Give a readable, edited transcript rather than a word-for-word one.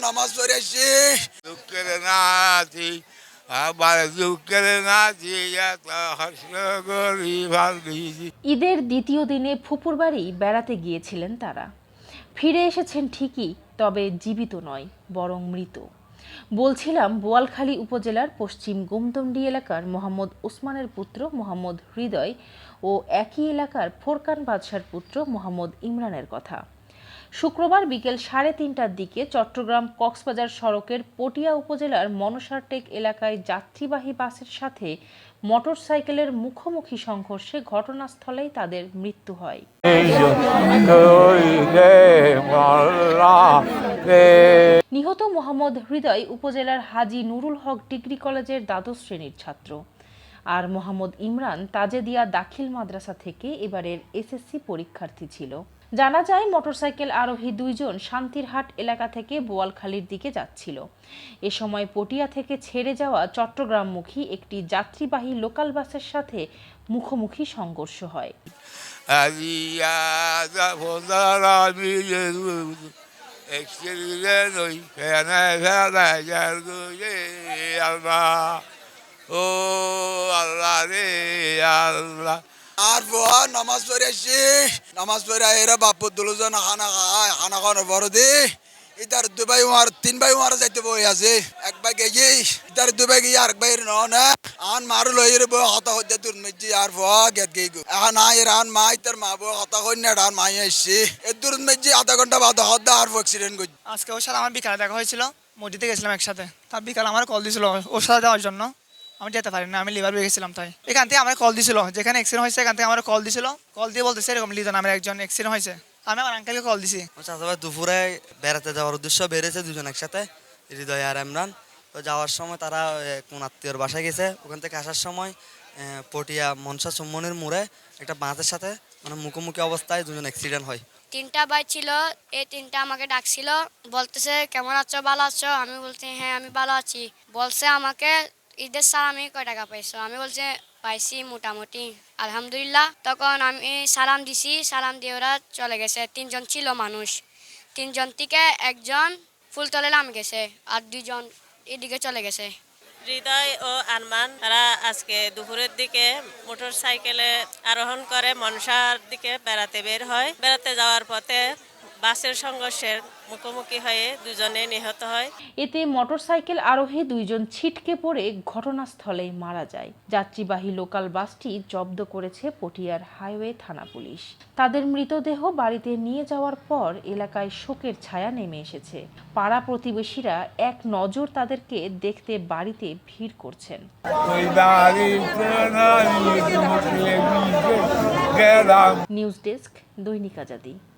নামাজ পড়েছি দুঃখের নাতি আবার দুঃখের নাতি ঈদের দ্বিতীয় দিনে ফুপুর বাড়ি বেড়াতে গিয়েছিলেন তারা। ফিরে এসেছেন ঠিকই, তবে জীবিত নয়, বরং মৃত। বলছিলাম বোয়ালখালী উপজেলার পশ্চিম গোমদন্ডি এলাকার মোহাম্মদ ওসমানের পুত্র মোহাম্মদ হৃদয় ও একই এলাকার ফোরকান বাদশার পুত্র মোহাম্মদ ইমরানের কথা। শুক্রবার বিকেল 3:30টার দিকে চট্টগ্রাম কক্সবাজার সড়কের পটিয়া উপজেলার মনসারটেক এলাকায় যাত্রীবাহী বাসের সাথে মোটরসাইকেলের মুখোমুখি সংঘর্ষে ঘটনাস্থলেই তাদের মৃত্যু হয়। নিহত মোহাম্মদ হৃদয় উপজেলার হাজী নুরুল হক ডিগ্রি কলেজের দ্বাদশ শ্রেণীর ছাত্র, আর মোহাম্মদ ইমরান তাজেদিয়া দাখিল মাদ্রাসা থেকে এবারের এসএসসি পরীক্ষার্থী ছিল। জানা যায় মোটরসাইকেল আরোহী দুইজন শান্তিরহাট এলাকা থেকে বোয়ালখালীর দিকে যাচ্ছিল। এ সময় পটিয়া থেকে ছেড়ে যাওয়া চট্টগ্রামমুখী একটি যাত্রীবাহী লোকাল বাসের সাথে মুখোমুখি সংঘর্ষ হয়। আর নামাজ পড়েছি, নামাজ পড়ে এরা বাপুর দুজন খানা খায়, খানা খাওয়ানোর পর দে ইতার দুবাই মার তিন ভাই মারা যাইতে বই আছে, এক ভাই গেছি ইতার দুবাই গিয়ে আরেক ভাই না আন মারু লইয়ের বই হতা হতে দূর মেজি আর গেত গেই গো এখন আয়ের আন মা ইতার মা বই হতা কই না ডান মাই আসছে এ দূর মেজি আধা ঘন্টা বাদ হতা আর অ্যাক্সিডেন্ট করছে। আজকে ওর সাথে আমার বিকালে দেখা হয়েছিল, মসজিদে গেছিলাম একসাথে। তার বিকালে আমার কল দিয়েছিল ওর সাথে যাওয়ার জন্য, আমি যেতে পারি না, আমি লিভার পেয়ে গেছিলাম। তাই এখান থেকে আমার কল দিছিল, যেখানে অ্যাক্সিডেন্ট হয়েছে এখান থেকে আমার কল দিছিল, কল দিয়ে বলতেছে এরকম লিজন নামের একজন অ্যাক্সিডেন্ট হয়েছে। আমি আমার আঙ্কেলকে কল দিছি। চাচাভাই দুপুরে বেড়াতে যাওয়ার উদ্দেশ্য বেরিয়েছে দুজন একসাথে, হৃদয় আর ইমরান। তো যাওয়ার সময় তারা কোন আত্মীয়র বাসায় গেছে, ওখান থেকে আসার সময় পটিয়া মনসা চুম্বনের মোড়ে একটা বাঁধের সাথে মানে মুখোমুখি অবস্থায় দুজন অ্যাক্সিডেন্ট হয়। 3টা বাইক ছিল, এই 3টা আমাকে ডাকছিল, বলতেছে কেমন আছো, ভালো আছো? আমি বলছি হ্যাঁ আমি ভালো আছি। বলছে আমাকে ঈদের সালামি কয় টাকা পাইছো? আমি বলছি পাইছি মোটামুটি আলহামদুলিল্লাহ। তখন আমি সালাম দিছি, সালাম দিয়ে ওরা চলে গেছে। 3জন ছিল মানুষ, 3জন থেকে একজন ফুলতলে নাম গেছে আর 2জন এদিকে চলে গেছে। হৃদয় ও আরমান তারা আজকে দুপুরের দিকে মোটর সাইকেলে আরোহণ করে মনসার দিকে বেড়াতে বের হয়। বেড়াতে যাওয়ার পথে বাসের সংঘর্ষের মুখোমুখি হয়ে দুজনে নিহত হয়। এতে মোটরসাইকেল আরোহী দুইজন ছিটকে পড়ে ঘটনাস্থলেই মারা যায়। যাত্রীবাহী লোকাল বাসটি জব্দ করেছে পটিয়ার হাইওয়ে থানা পুলিশ। তাদের মৃতদেহ বাড়িতে নিয়ে যাওয়ার পর এলাকায় শোকের ছায়া নেমে এসেছে। পাড়া প্রতিবেশীরা এক নজর তাদেরকে দেখতে বাড়িতে ভিড় করছেন। নিউজ ডেস্ক, দৈনিক আজাদী।